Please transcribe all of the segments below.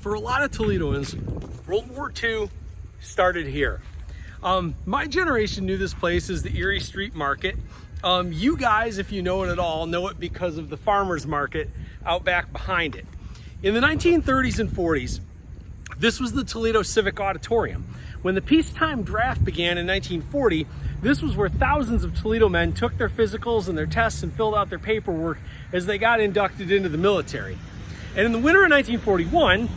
For a lot of Toledoans, World War II started here. My generation knew this place as the Erie Street Market. You guys, if you know it at all, know it because of the farmers market out back behind it. In the 1930s and 40s, this was the Toledo Civic Auditorium. When the peacetime draft began in 1940, this was where thousands of Toledo men took their physicals and their tests and filled out their paperwork as they got inducted into the military. And in the winter of 1941,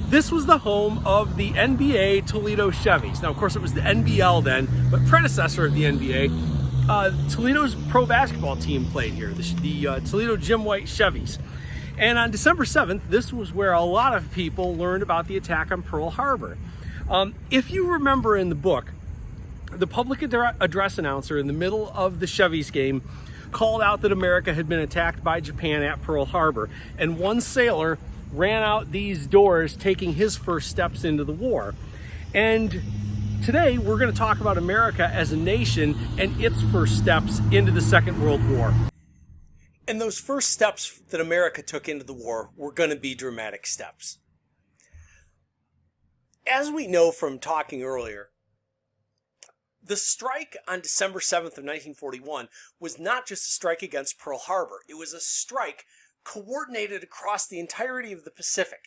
this was the home of the NBA Toledo Chevys. Now, of course, it was the NBL then, but predecessor of the NBA. Toledo's pro basketball team played here, the Toledo Jim White Chevys. And on December 7th, this was where a lot of people learned about the attack on Pearl Harbor. If you remember in the book, the public address announcer in the middle of the Chevys game called out that America had been attacked by Japan at Pearl Harbor, and one sailor ran out these doors taking his first steps into the war. And today we're going to talk about America as a nation and its first steps into the Second World War. And those first steps that America took into the war were going to be dramatic steps. As we know from talking earlier, the strike on December 7th of 1941 was not just a strike against Pearl Harbor. It was a strike coordinated across the entirety of the Pacific.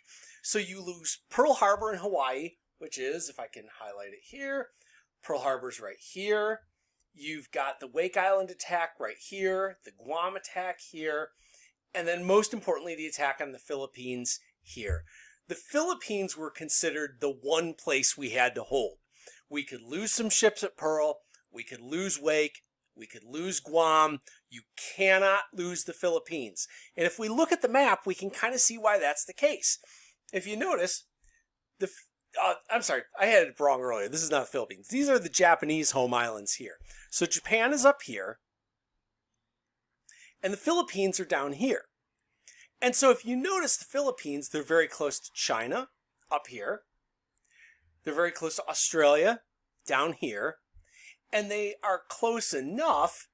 So you lose Pearl Harbor in Hawaii, which is, if I can highlight it here, Pearl Harbor's right here. You've got the Wake Island attack right here, the Guam attack here, and then most importantly, the attack on the Philippines here. The Philippines were considered the one place we had to hold. We could lose some ships at Pearl, we could lose Wake, we could lose Guam. You cannot lose the Philippines. And if we look at the map, we can kind of see why that's the case. If you notice, I'm sorry, I had it wrong earlier. This is not the Philippines. These are the Japanese home islands here. So Japan is up here, and the Philippines are down here. And so if you notice the Philippines, they're very close to China, up here. They're very close to Australia, down here. And they are close enough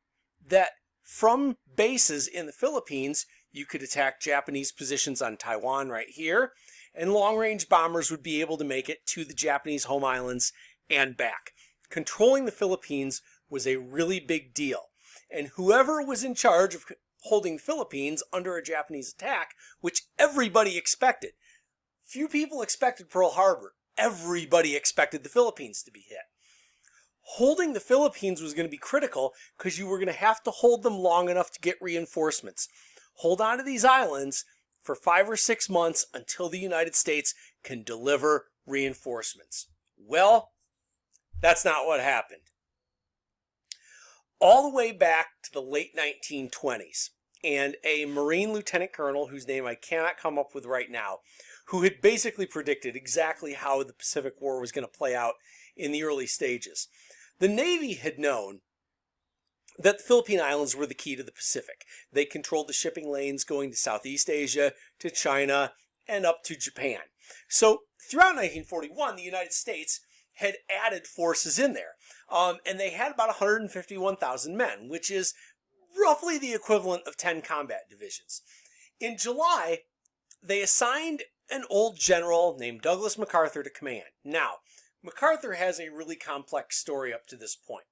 that from bases in the Philippines, you could attack Japanese positions on Taiwan right here, and long-range bombers would be able to make it to the Japanese home islands and back. Controlling the Philippines was a really big deal, and whoever was in charge of holding the Philippines under a Japanese attack, which everybody expected. Few people expected Pearl Harbor. Everybody expected the Philippines to be hit. Holding the Philippines was going to be critical because you were going to have to hold them long enough to get reinforcements. Hold on to these islands for 5 or 6 months until the United States can deliver reinforcements. Well, that's not what happened. All the way back to the late 1920s, and a Marine lieutenant colonel, whose name I cannot come up with right now, who had basically predicted exactly how the Pacific War was going to play out in the early stages. The Navy had known that the Philippine Islands were the key to the Pacific. They controlled the shipping lanes going to Southeast Asia, to China, and up to Japan. So throughout 1941, the United States had added forces in there. And they had about 151,000 men, which is roughly the equivalent of 10 combat divisions. In July, they assigned an old general named Douglas MacArthur to command. Now, MacArthur has a really complex story up to this point.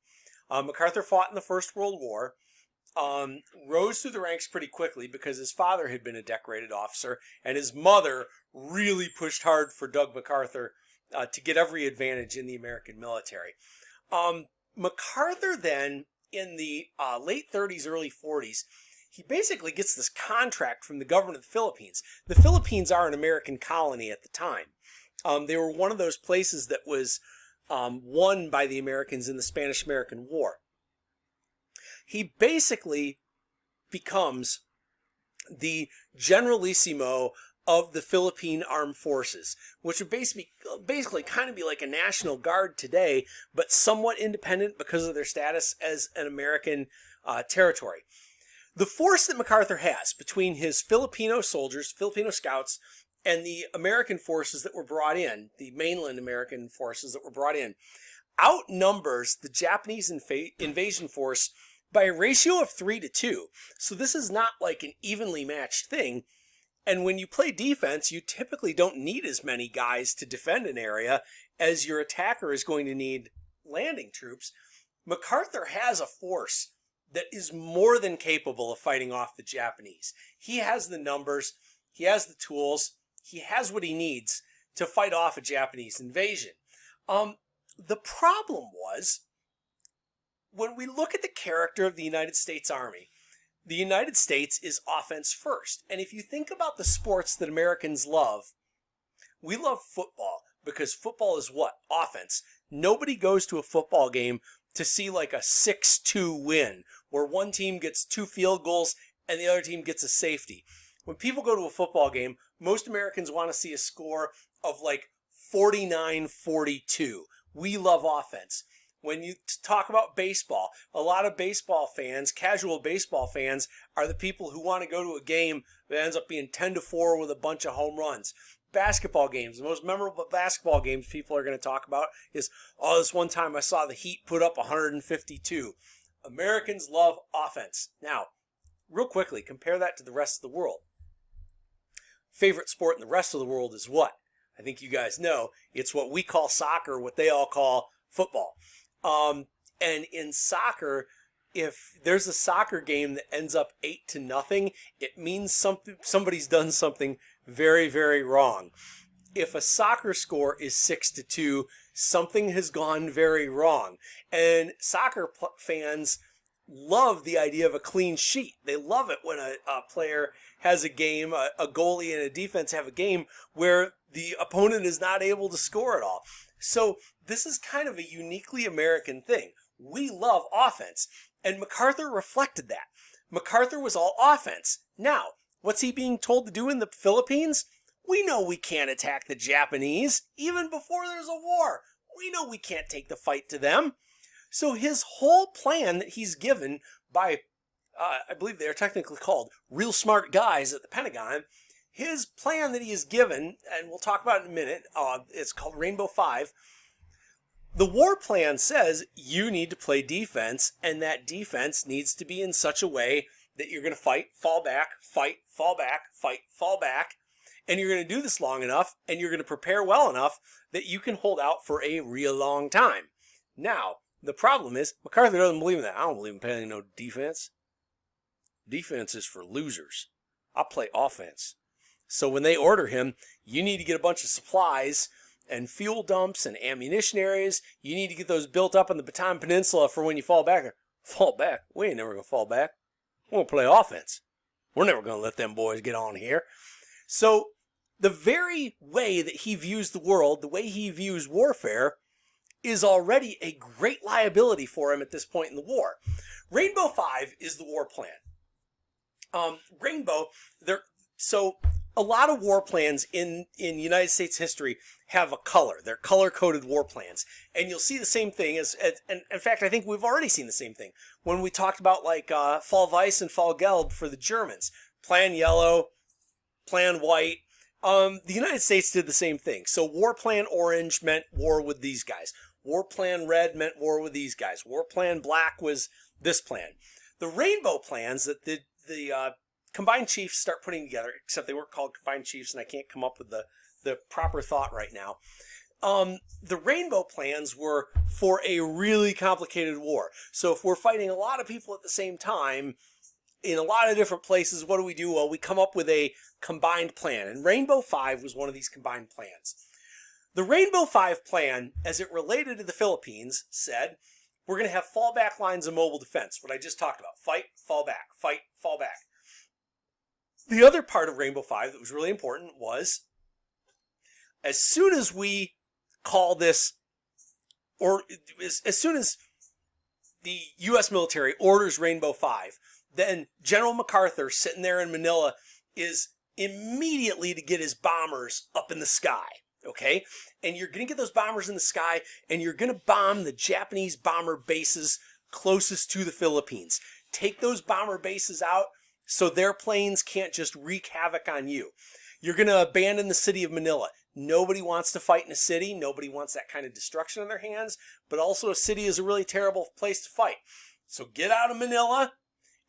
MacArthur fought in the First World War, rose through the ranks pretty quickly because his father had been a decorated officer, and his mother really pushed hard for Doug MacArthur to get every advantage in the American military. MacArthur then, in the late 30s, early 40s, he basically gets this contract from the government of the Philippines. The Philippines are an American colony at the time. They were one of those places that was won by the Americans in the Spanish-American War. He basically becomes the generalissimo of the Philippine Armed Forces, which would basically kind of be like a National Guard today, but somewhat independent because of their status as an American territory. The force that MacArthur has between his Filipino soldiers, Filipino scouts, and the American forces that were brought in, the mainland American forces that were brought in, outnumbers the Japanese invasion force by a ratio of 3 to 2. So this is not like an evenly matched thing. And when you play defense, you typically don't need as many guys to defend an area as your attacker is going to need landing troops. MacArthur has a force that is more than capable of fighting off the Japanese. He has the numbers, he has the tools, he has what he needs to fight off a Japanese invasion. The problem was, when we look at the character of the United States Army, the United States is offense first. And if you think about the sports that Americans love, we love football because football is what? Offense. Nobody goes to a football game to see like a 6-2 win where one team gets 2 field goals and the other team gets a safety. When people go to a football game, most Americans want to see a score of like 49-42. We love offense. When you talk about baseball, a lot of baseball fans, casual baseball fans, are the people who want to go to a game that ends up being 10-4 with a bunch of home runs. Basketball games, the most memorable basketball games people are going to talk about is, oh, this one time I saw the Heat put up 152. Americans love offense. Now, real quickly, compare that to the rest of the world. Favorite sport in the rest of the world is what? I think you guys know. It's what we call soccer, what they all call football. And in soccer, if there's a soccer game that ends up 8-0, it means somebody's done something very, very wrong. If a soccer score is 6-2, something has gone very wrong. And soccer fans love the idea of a clean sheet. They love it when a player has a game, a goalie and a defense have a game where the opponent is not able to score at all. So this is kind of a uniquely American thing. We love offense. And MacArthur reflected that. MacArthur was all offense. Now, what's he being told to do in the Philippines? We know we can't attack the Japanese, even before there's a war. We know we can't take the fight to them. So his whole plan that he's given by, I believe they're technically called real smart guys at the Pentagon, his plan that he has given, and we'll talk about it in a minute, it's called Rainbow 5. The war plan says you need to play defense, and that defense needs to be in such a way that you're going to fight, fall back, fight, fall back, fight, fall back. And you're going to do this long enough, and you're going to prepare well enough that you can hold out for a real long time. Now, the problem is, MacArthur doesn't believe in that. I don't believe in playing no defense. Defense is for losers. I play offense. So when they order him, you need to get a bunch of supplies and fuel dumps and ammunition areas. You need to get those built up on the Bataan Peninsula for when you fall back. Fall back? We ain't never going to fall back. We're going to play offense. We're never going to let them boys get on here. So the very way that he views the world, the way he views warfare, is already a great liability for him at this point in the war. Rainbow 5 is the war plan. So a lot of war plans in United States history have a color. They're color-coded war plans. And you'll see the same thing and in fact, I think we've already seen the same thing when we talked about like Fall Weiss and Fall Gelb for the Germans. Plan yellow, plan white. The United States did the same thing. So war plan orange meant war with these guys. War plan red meant war with these guys. War plan black was this plan. The rainbow plans that the combined chiefs start putting together, except they weren't called combined chiefs, and I can't come up with the proper thought right now. The rainbow plans were for a really complicated war. So if we're fighting a lot of people at the same time in a lot of different places, what do? Well, we come up with a combined plan. And Rainbow 5 was one of these combined plans. The Rainbow 5 plan, as it related to the Philippines, said, we're going to have fallback lines of mobile defense, what I just talked about. Fight, fall back, fight, fall back. The other part of Rainbow 5 that was really important was, as soon as we call this, or as soon as the U.S. military orders Rainbow 5, then General MacArthur, sitting there in Manila, is immediately to get his bombers up in the sky, okay? And you're going to get those bombers in the sky, and you're going to bomb the Japanese bomber bases closest to the Philippines. Take those bomber bases out so their planes can't just wreak havoc on you. You're going to abandon the city of Manila. Nobody wants to fight in a city. Nobody wants that kind of destruction on their hands. But also a city is a really terrible place to fight. So get out of Manila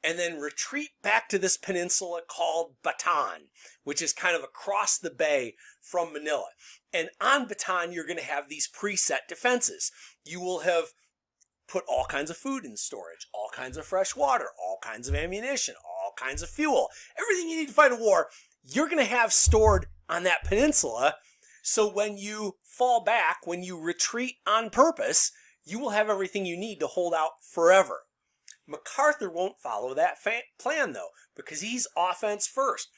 and then retreat back to this peninsula called Bataan, which is kind of across the bay from Manila. And on Bataan, you're going to have these preset defenses. You will have put all kinds of food in storage, all kinds of fresh water, all kinds of ammunition, all kinds of fuel, everything you need to fight a war, you're going to have stored on that peninsula. So when you fall back, when you retreat on purpose, you will have everything you need to hold out forever. MacArthur won't follow that plan, though, because he's offense first.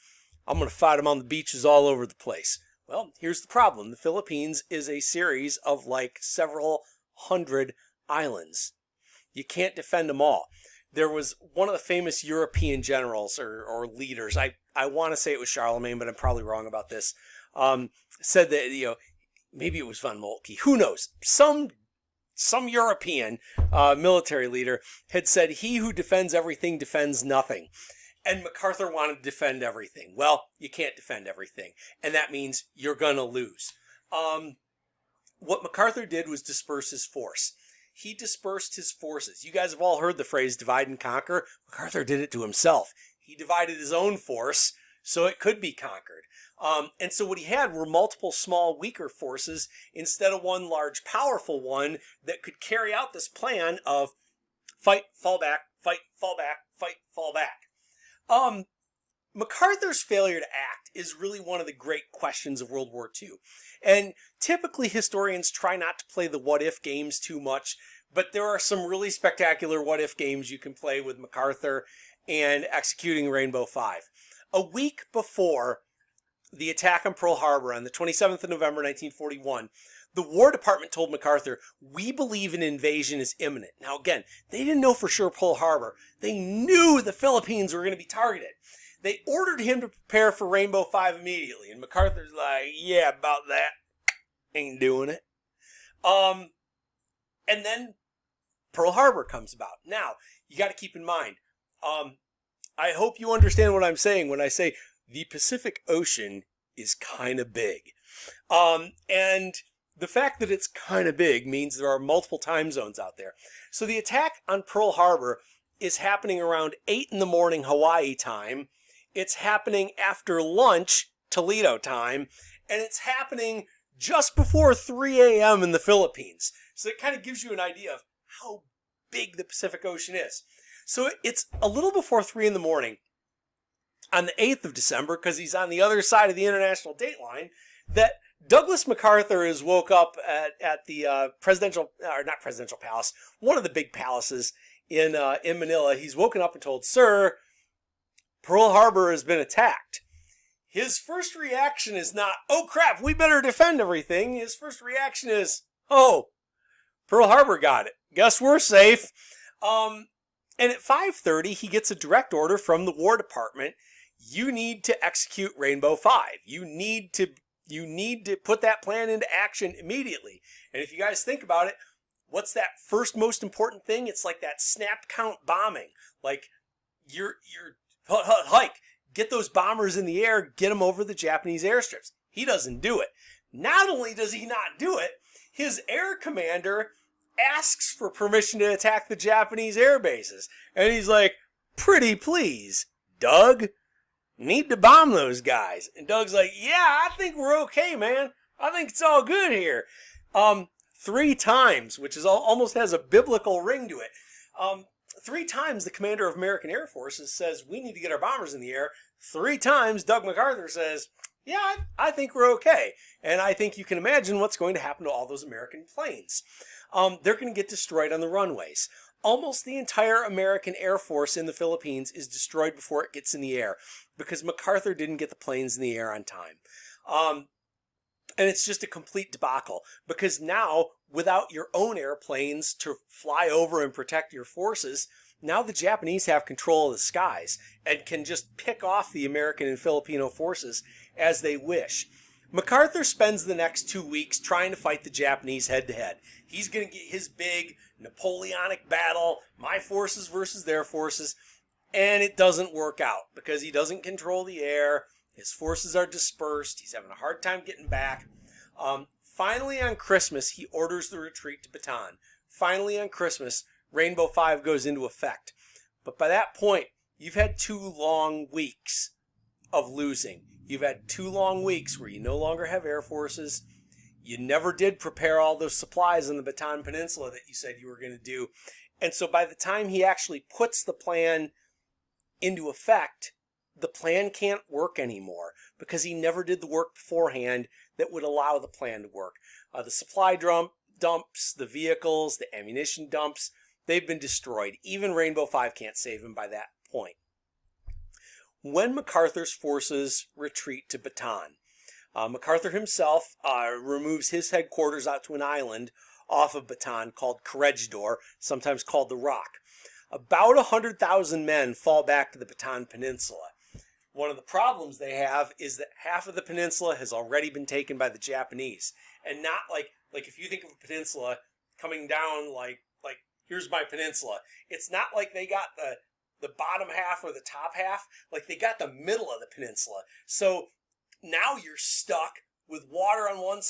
I'm going to fight him on the beaches all over the place. Well, here's the problem. The Philippines is a series of like several hundred islands. You can't defend them all. There was one of the famous European generals or leaders, I want to say it was Charlemagne, but I'm probably wrong about this, said that, maybe it was von Moltke, who knows, some European military leader had said, he who defends everything defends nothing. And MacArthur wanted to defend everything. Well, you can't defend everything. And that means you're going to lose. What MacArthur did was disperse his force. He dispersed his forces. You guys have all heard the phrase divide and conquer. MacArthur did it to himself. He divided his own force so it could be conquered. And so what he had were multiple small, weaker forces instead of one large, powerful one that could carry out this plan of fight, fall back, fight, fall back, fight, fall back. MacArthur's failure to act is really one of the great questions of World War II. And typically historians try not to play the what-if games too much, but there are some really spectacular what-if games you can play with MacArthur and executing Rainbow Five. A week before the attack on Pearl Harbor on the 27th of November, 1941, the War Department told MacArthur, we believe an invasion is imminent. Now again, they didn't know for sure Pearl Harbor. They knew the Philippines were going to be targeted. They ordered him to prepare for Rainbow Five immediately. And MacArthur's like, yeah, about that. Ain't doing it. And then Pearl Harbor comes about. Now, you got to keep in mind, I hope you understand what I'm saying when I say the Pacific Ocean is kind of big. And the fact that it's kind of big means there are multiple time zones out there. So the attack on Pearl Harbor is happening around 8 in the morning Hawaii time. It's happening after lunch Toledo time. And it's happening just before 3 a.m. in the Philippines. So it kind of gives you an idea of how big the Pacific Ocean is. So it's a little before 3 in the morning on the 8th of December, because he's on the other side of the international date line, that Douglas MacArthur is woke up at the presidential, or not presidential palace, one of the big palaces in Manila. He's woken up and told, sir, Pearl Harbor has been attacked. His first reaction is not, oh crap, we better defend everything. His first reaction is, oh, Pearl Harbor got it. Guess we're safe. And at 5:30, he gets a direct order from the War Department. You need to execute Rainbow Five. You need to put that plan into action immediately. And if you guys think about it, what's that first most important thing? It's like that snap count bombing. Like you're hike, get those bombers in the air, get them over the Japanese airstrips. He doesn't do it. Not only does he not do it, his air commander asks for permission to attack the Japanese air bases. And he's like, pretty please, Doug, need to bomb those guys. And Doug's like, yeah, I think we're okay, man. I think it's all good here. 3 times, which is almost has a biblical ring to it. 3 times the commander of American Air Forces says, we need to get our bombers in the air. 3 times Doug MacArthur says, yeah, I think we're okay. And I think you can imagine what's going to happen to all those American planes. They're going to get destroyed on the runways. Almost the entire American Air Force in the Philippines is destroyed before it gets in the air because MacArthur didn't get the planes in the air on time. And it's just a complete debacle because now, without your own airplanes to fly over and protect your forces, now the Japanese have control of the skies and can just pick off the American and Filipino forces as they wish. MacArthur spends the next 2 weeks trying to fight the Japanese head-to-head. He's going to get his big Napoleonic battle, my forces versus their forces, and it doesn't work out because he doesn't control the air. His forces are dispersed. He's having a hard time getting back. Finally, on Christmas, he orders the retreat to Bataan. Finally, on Christmas, Rainbow Five goes into effect. But by that point, you've had 2 long weeks of losing. You've had 2 long weeks where you no longer have air forces. You never did prepare all those supplies in the Bataan Peninsula that you said you were going to do. And so by the time he actually puts the plan into effect, the plan can't work anymore because he never did the work beforehand that would allow the plan to work. The supply dumps, the vehicles, the ammunition dumps, they've been destroyed. Even Rainbow 5 can't save him by that point. When MacArthur's forces retreat to Bataan, MacArthur himself removes his headquarters out to an island off of Bataan called Corregidor, sometimes called the Rock. About 100,000 men fall back to the Bataan Peninsula. One of the problems they have is that half of the peninsula has already been taken by the Japanese. And not like if you think of a peninsula coming down like here's my peninsula. It's not like they got the bottom half or the top half. Like they got the middle of the peninsula. So now you're stuck with water on one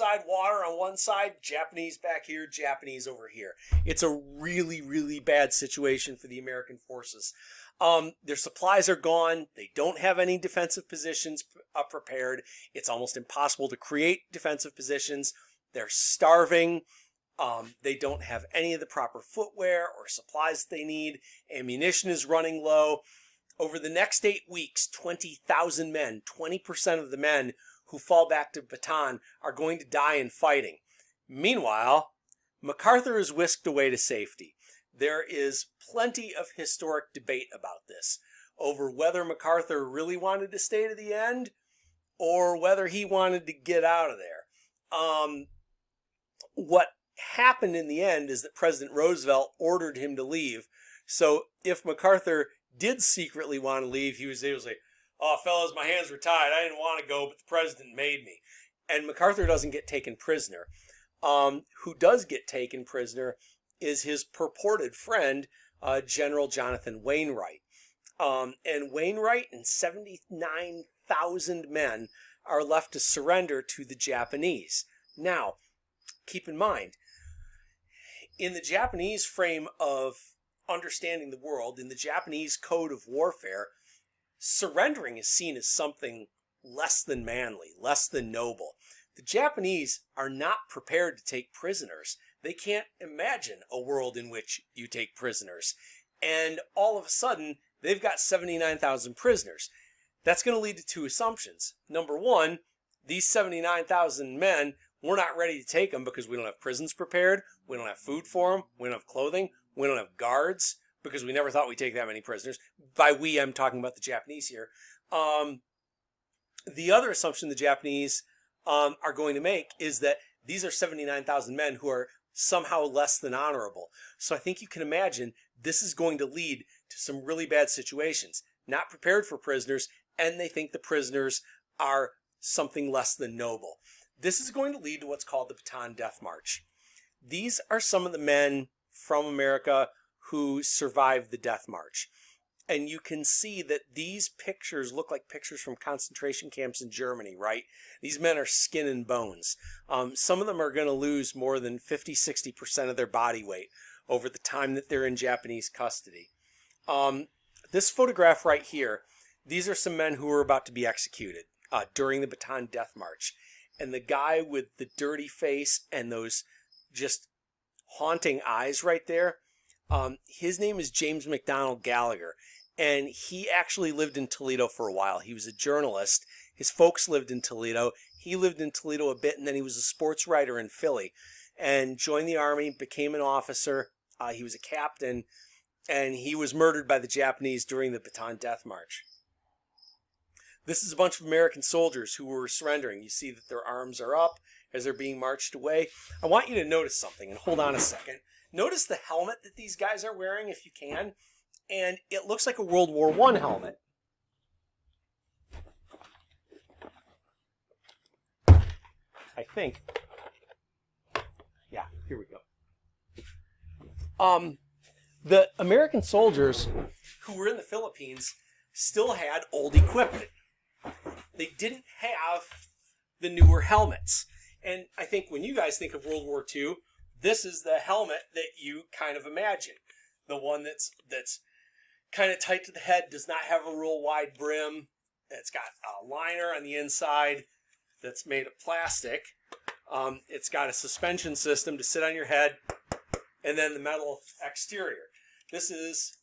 side, Japanese back here, Japanese over here. It's a really, really bad situation for the American forces. Their supplies are gone. They don't have any defensive positions prepared. It's almost impossible to create defensive positions. They're starving. They don't have any of the proper footwear or supplies they need. Ammunition is running low. Over the next 8 weeks, 20,000 men, 20% of the men who fall back to Bataan are going to die in fighting. Meanwhile, MacArthur is whisked away to safety. There is plenty of historic debate about this, over whether MacArthur really wanted to stay to the end or whether he wanted to get out of there. What happened in the end is that President Roosevelt ordered him to leave. So if MacArthur did secretly want to leave, he was able to say, "Oh, fellas, my hands were tied. I didn't want to go, but the president made me." And MacArthur doesn't get taken prisoner. Who does get taken prisoner is his purported friend, General Jonathan Wainwright. And Wainwright and 79,000 men are left to surrender to the Japanese. Now, keep in mind, in the Japanese frame of understanding the world, in the Japanese code of warfare, surrendering is seen as something less than manly, less than noble. The Japanese are not prepared to take prisoners. They can't imagine a world in which you take prisoners. And all of a sudden, they've got 79,000 prisoners. That's going to lead to 2 assumptions. Number one, these 79,000 men, we're not ready to take them because we don't have prisons prepared, we don't have food for them, we don't have clothing, we don't have guards, because we never thought we'd take that many prisoners. By we, I'm talking about the Japanese here. The other assumption the Japanese are going to make is that these are 79,000 men who are somehow less than honorable. So I think you can imagine this is going to lead to some really bad situations. Not prepared for prisoners, and they think the prisoners are something less than noble. This is going to lead to what's called the Bataan Deathmarch. These are some of the men from America who survived the Deathmarch. And you can see that these pictures look like pictures from concentration camps in Germany, right? These men are skin and bones. Some of them are going to lose more than 50-60% of their body weight over the time that they're in Japanese custody. This photograph right here, these are some men who were about to be executed during the Bataan Deathmarch. And the guy with the dirty face and those just haunting eyes right there, his name is James MacDonald Gallagher, and he actually lived in Toledo for a while. He was a journalist. His folks lived in Toledo. He lived in Toledo a bit, and then he was a sports writer in Philly and joined the Army, became an officer. He was a captain, and he was murdered by the Japanese during the Bataan Deathmarch. This is a bunch of American soldiers who were surrendering. You see that their arms are up as they're being marched away. I want you to notice something, and hold on a second. Notice the helmet that these guys are wearing, if you can, and it looks like a World War I helmet. I think. Yeah, here we go. The American soldiers who were in the Philippines still had old equipment. They didn't have the newer helmets. And I think when you guys think of World War II, this is the helmet that you kind of imagine. The one that's kind of tight to the head, does not have a real wide brim. It's got a liner on the inside that's made of plastic. It's got a suspension system to sit on your head, and then the metal exterior. This is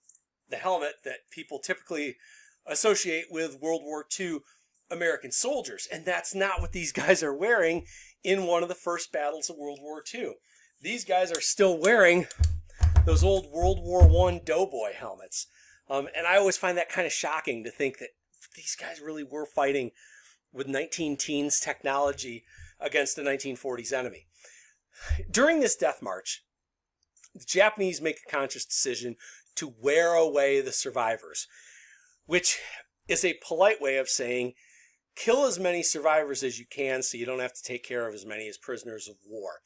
the helmet that people typically associate with World War II American soldiers, and that's not what these guys are wearing in one of the first battles of World War II. These guys are still wearing those old World War I doughboy helmets. And I always find that kind of shocking to think that these guys really were fighting with 19-teens technology against the 1940s enemy. During this death march, the Japanese make a conscious decision to wear away the survivors, which is a polite way of saying kill as many survivors as you can so you don't have to take care of as many as prisoners of war.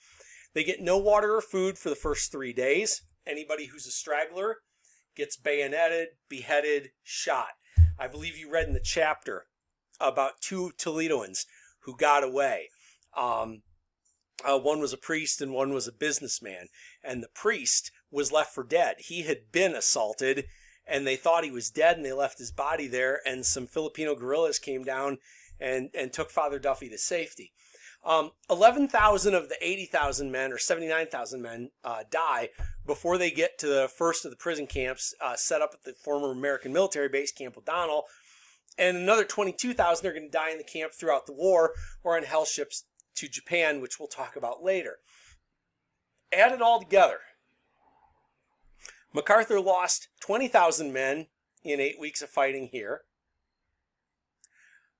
They get no water or food for the first 3 days. Anybody who's a straggler gets bayoneted, beheaded, shot. I believe you read in the chapter about 2 Toledoans who got away. One was a priest and one was a businessman. And the priest was left for dead. He had been assaulted and they thought he was dead and they left his body there. And some Filipino guerrillas came down and took Father Duffy to safety. 11,000 of the 80,000 men or 79,000 men die before they get to the first of the prison camps set up at the former American military base, Camp O'Donnell. And another 22,000 are going to die in the camp throughout the war or on hell ships to Japan, which we'll talk about later. Add it all together. MacArthur lost 20,000 men in 8 weeks of fighting here.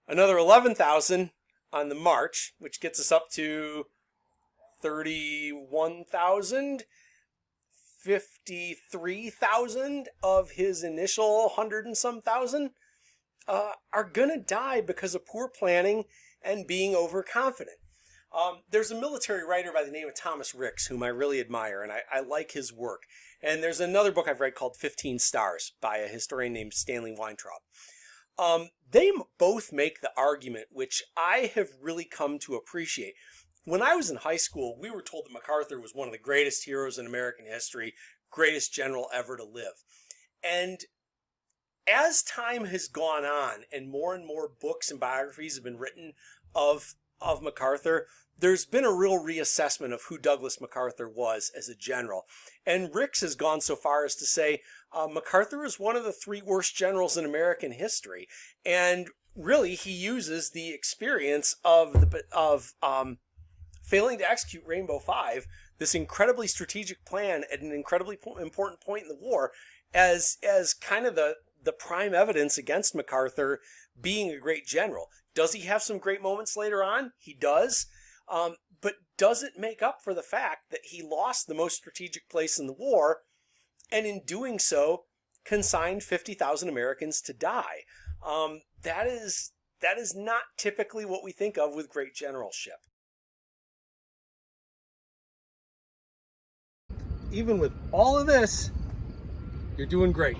Another 11,000 on the march, which gets us up to 31,000. 53,000 of his initial 100 and some thousand are going to die because of poor planning and being overconfident. There's a military writer by the name of Thomas Ricks, whom I really admire, and I like his work. And there's another book I've read called 15 Stars by a historian named Stanley Weintraub. They both make the argument, which I have really come to appreciate. When I was in high school, we were told that MacArthur was one of the greatest heroes in American history, greatest general ever to live. And as time has gone on and more books and biographies have been written of MacArthur, there's been a real reassessment of who Douglas MacArthur was as a general. And Ricks has gone so far as to say MacArthur is one of the 3 worst generals in American history. And really, he uses the experience of failing to execute Rainbow 5, this incredibly strategic plan at an incredibly important point in the war, as kind of the prime evidence against MacArthur being a great general. Does he have some great moments later on? He does. But does it make up for the fact that he lost the most strategic place in the war, and in doing so, consigned 50,000 Americans to die? That is not typically what we think of with great generalship. Even with all of this, you're doing great.